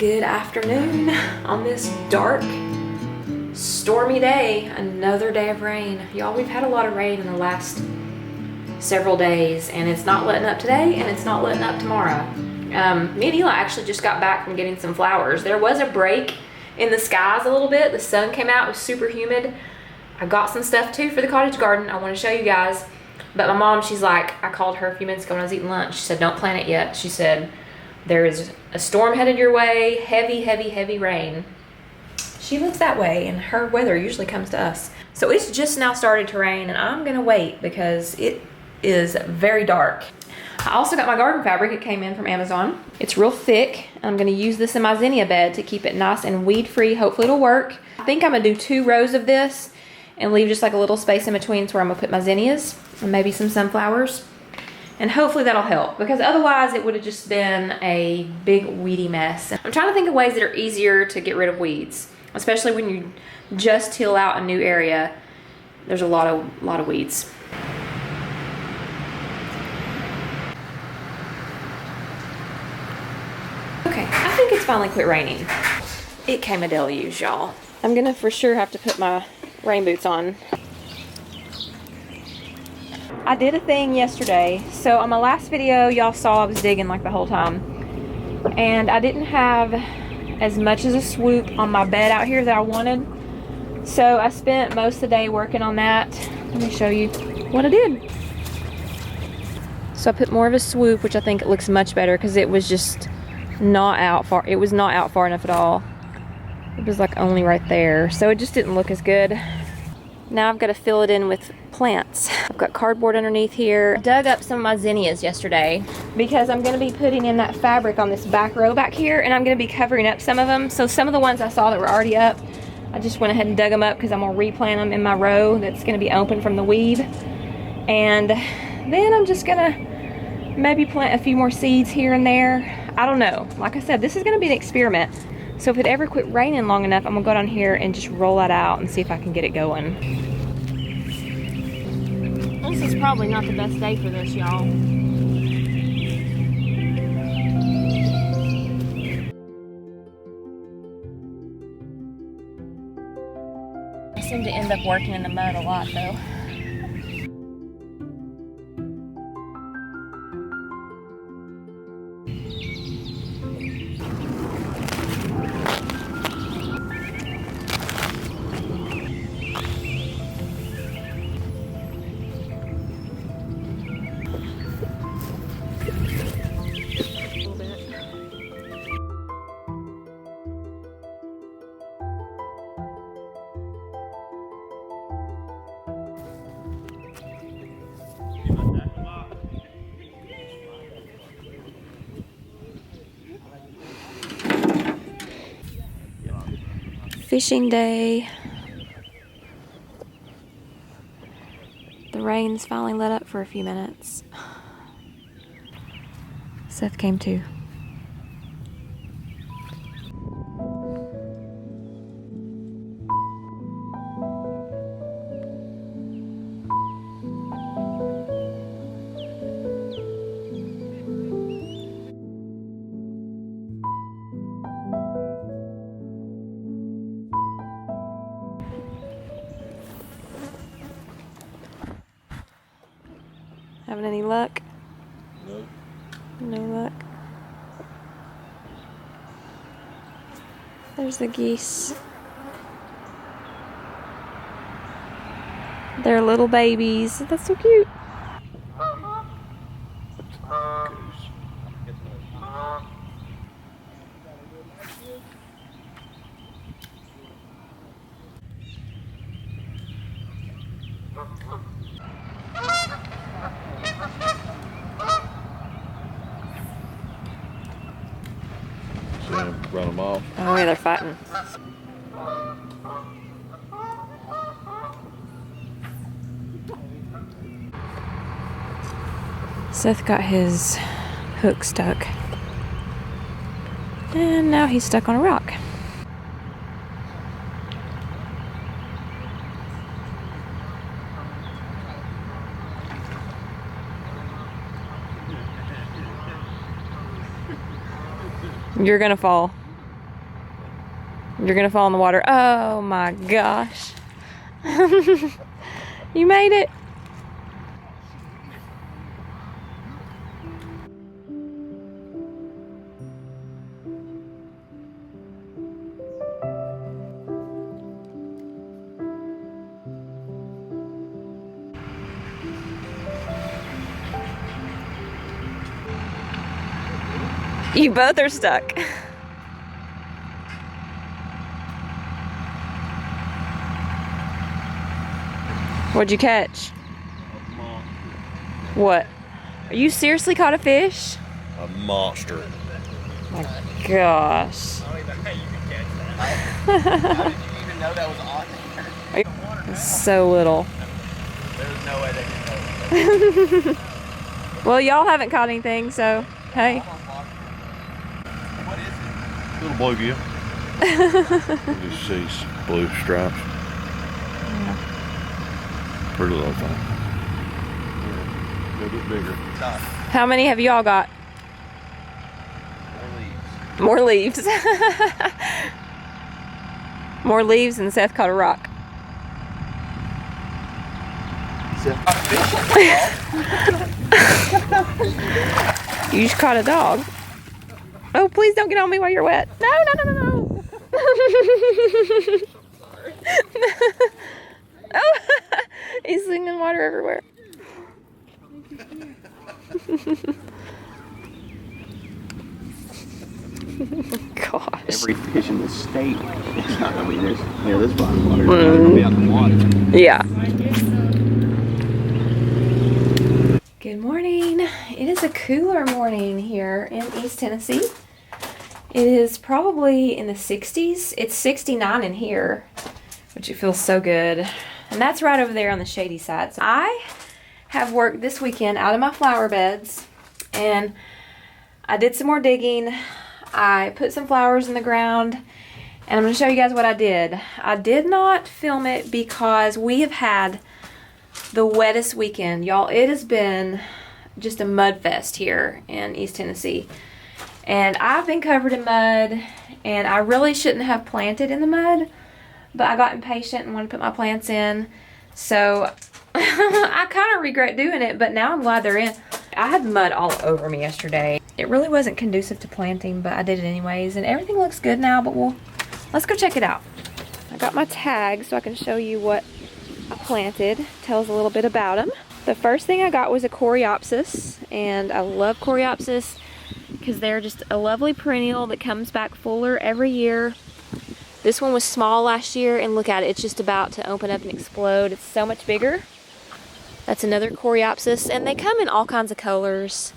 Good afternoon on this dark, stormy day. Another day of rain. Y'all, we've had a lot of rain in the last several days, and it's not letting up today, and it's not letting up tomorrow. Me and Eli actually just got back from getting some flowers. There was a break in the skies a little bit. The sun came out, it was super humid. I got some stuff too for the cottage garden I want to show you guys. But my mom, she's like, I called her a few minutes ago when I was eating lunch. She said, don't plant it yet. She said, there is a storm headed your way, heavy, heavy, heavy rain. She lives that way, and her weather usually comes to us. So it's just now started to rain, and I'm gonna wait because it is very dark. I also got my garden fabric. It came in from Amazon. It's real thick. I'm gonna use this in my zinnia bed to keep it nice and weed free. Hopefully it'll work. I think I'm gonna do 2 rows of this and leave just like a little space in between where I'm gonna put my zinnias and maybe some sunflowers. And hopefully that'll help, because otherwise it would have just been a big weedy mess. I'm trying to think of ways that are easier to get rid of weeds, especially when you just till out a new area. There's a lot of weeds. Okay, I think it's finally quit raining. It came a deluge, y'all. I'm gonna for sure have to put my rain boots on. I did a thing yesterday. So on my last video, y'all saw I was digging like the whole time. And I didn't have as much as a swoop on my bed out here that I wanted. So I spent most of the day working on that. Let me show you what I did. So I put more of a swoop, which I think it looks much better because it was just not out far. It was not out far enough at all. It was like only right there. So it just didn't look as good. Now I've got to fill it in with plants. I've got cardboard underneath here. I dug up some of my zinnias yesterday because I'm going to be putting in that fabric on this back row back here, and I'm going to be covering up some of them. So some of the ones I saw that were already up, I just went ahead and dug them up because I'm going to replant them in my row that's going to be open from the weed. And then I'm just going to maybe plant a few more seeds here and there. I don't know. Like I said, this is going to be an experiment. So if it ever quit raining long enough, I'm gonna go down here and just roll that out and see if I can get it going. This is probably not the best day for this, y'all. I seem to end up working in the mud a lot though. Fishing day. The rain's finally let up for a few minutes. Seth came too. Having any luck? Nope. No luck. There's the geese. They're little babies. That's so cute. Run them off. Oh yeah, they're fighting. Seth got his hook stuck. And now he's stuck on a rock. You're gonna fall. You're gonna fall in the water. Oh my gosh. You made it. You both are stuck. What'd you catch? What? Are you seriously caught a fish? A monster. My gosh. I don't even know you can catch that. How did you even know that was on there? It's so little. There's no way they can know. Well, y'all haven't caught anything, so hey. What is it? Little bluegill. Just sees blue stripes. Yeah. Pretty little thing. Yeah, a bit bigger. Not. How many have y'all got? More leaves. More leaves and Seth caught a rock. You just caught a dog. Oh, please don't get on me while you're wet. No, no, no, no, no. Oh, he's slinging water everywhere. Gosh. Every fish in the state. It's not gonna be this. Yeah, this body of water. It's not gonna be out the water. Yeah. Good morning. It is a cooler morning here in East Tennessee. It is probably in the 60s. It's 69 in here, which it feels so good. And that's right over there on the shady side. So I have worked this weekend out of my flower beds, and I did some more digging. I put some flowers in the ground, and I'm going to show you guys what I did. I did not film it because we have had the wettest weekend. Y'all, it has been just a mud fest here in East Tennessee. And I've been covered in mud, and I really shouldn't have planted in the mud, but I got impatient and wanted to put my plants in. So I kind of regret doing it, but now I'm glad they're in. I had mud all over me yesterday. It really wasn't conducive to planting, but I did it anyways, and everything looks good now, but let's go check it out. I got my tag so I can show you what I planted. Tells a little bit about them. The first thing I got was a coreopsis, and I love coreopsis because they're just a lovely perennial that comes back fuller every year. This one was small last year, and look at it, it's just about to open up and explode. It's so much bigger. That's another coreopsis, and they come in all kinds of colors.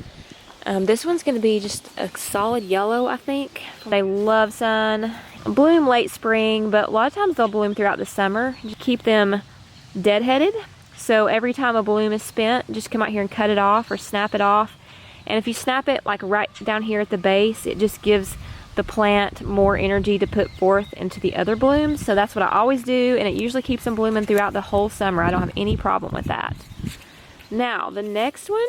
This one's going to be just a solid yellow, I think. They love sun. Bloom late spring, but a lot of times they'll bloom throughout the summer. You keep them deadheaded, so every time a bloom is spent, just come out here and cut it off or snap it off. And if you snap it like right down here at the base, it just gives the plant more energy to put forth into the other blooms. So that's what I always do, and it usually keeps them blooming throughout the whole summer. I don't have any problem with that. Now, the next one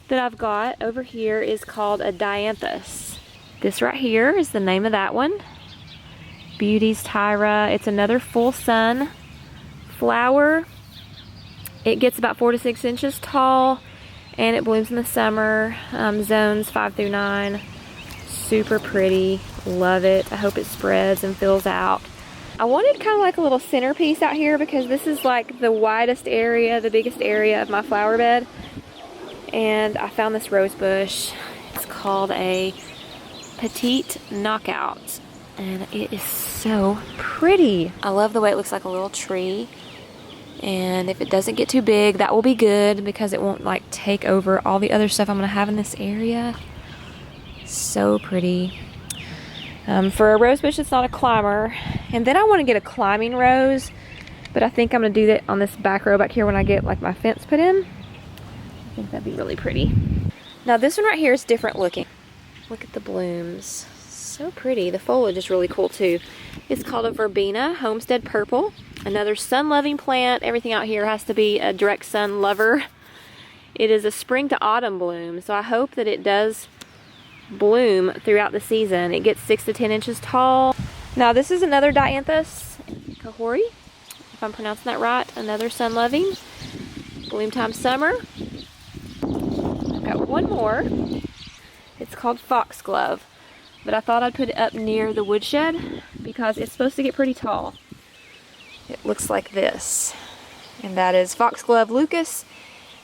that I've got over here is called a dianthus. This right here is the name of that one. Beauty's Tyra. It's another full sun flower. It gets about 4 to 6 inches tall, and it blooms in the summer. Zones 5 through 9. Super pretty. Love it. I hope it spreads and fills out. I wanted kind of like a little centerpiece out here because this is like the widest area, the biggest area of my flower bed. And I found this rose bush. It's called a petite knockout, and it is so pretty. I love the way it looks like a little tree. And if it doesn't get too big, that will be good because it won't like take over all the other stuff I'm gonna have in this area. So pretty. For a rose bush, it's not a climber. And then I want to get a climbing rose, but I think I'm gonna do that on this back row back here when I get like my fence put in. I think that'd be really pretty. Now this one right here is different looking. Look at the blooms. So pretty. The foliage is really cool too. It's called a verbena, homestead purple. Another sun-loving plant. Everything out here has to be a direct sun lover. It is a spring to autumn bloom, so I hope that it does bloom throughout the season. It gets 6 to 10 inches tall. Now this is another Dianthus Kahori, if I'm pronouncing that right. Another sun-loving. Bloom time summer. I've got one more. It's called Foxglove, but I thought I'd put it up near the woodshed because it's supposed to get pretty tall. It looks like this, and that is Foxglove Lucas,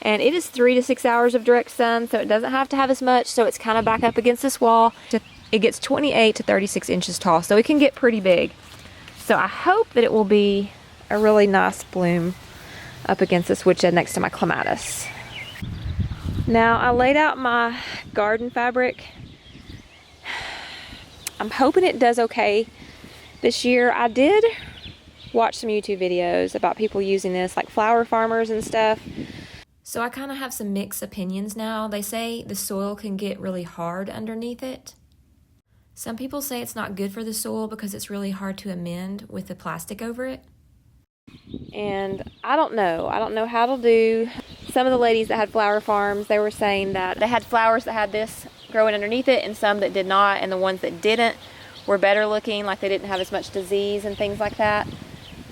and it is 3 to 6 hours of direct sun, so it doesn't have to have as much, so it's kind of back up against this wall. It gets 28 to 36 inches tall, so it can get pretty big. So I hope that it will be a really nice bloom up against this woodshed next to my clematis. Now I laid out my garden fabric. I'm hoping it does okay this year. I did watch some YouTube videos about people using this, like flower farmers and stuff. So I kind of have some mixed opinions now. They say the soil can get really hard underneath it. Some people say it's not good for the soil because it's really hard to amend with the plastic over it. And I don't know. I don't know how it'll do. Some of the ladies that had flower farms, they were saying that they had flowers that had this growing underneath it and some that did not, and the ones that didn't were better looking, like they didn't have as much disease and things like that.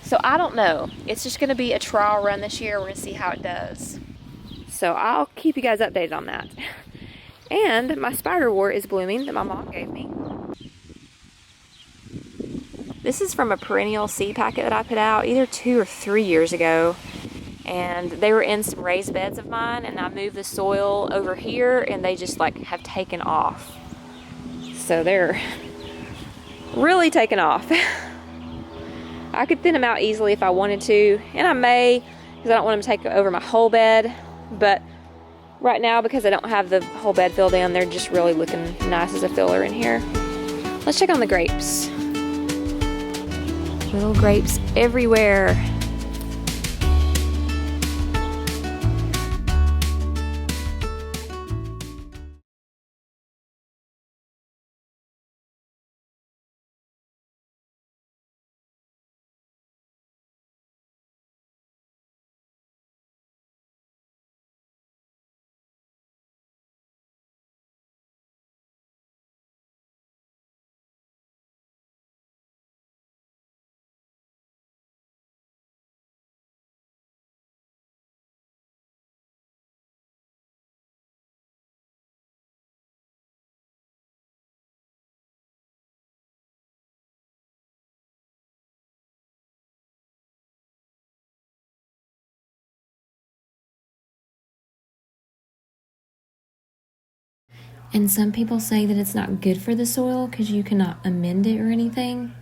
So I don't know. It's just going to be a trial run this year. We're going to see how it does. So I'll keep you guys updated on that. And my spiderwort is blooming that my mom gave me. This is from a perennial seed packet that I put out either 2 or 3 years ago. And they were in some raised beds of mine, and I moved the soil over here and they just like have taken off. So they're really taken off. I could thin them out easily if I wanted to, and I may, because I don't want them to take over my whole bed. But right now, because I don't have the whole bed filled in, they're just really looking nice as a filler in here. Let's check on the grapes. Little grapes everywhere. And some people say that it's not good for the soil because you cannot amend it or anything.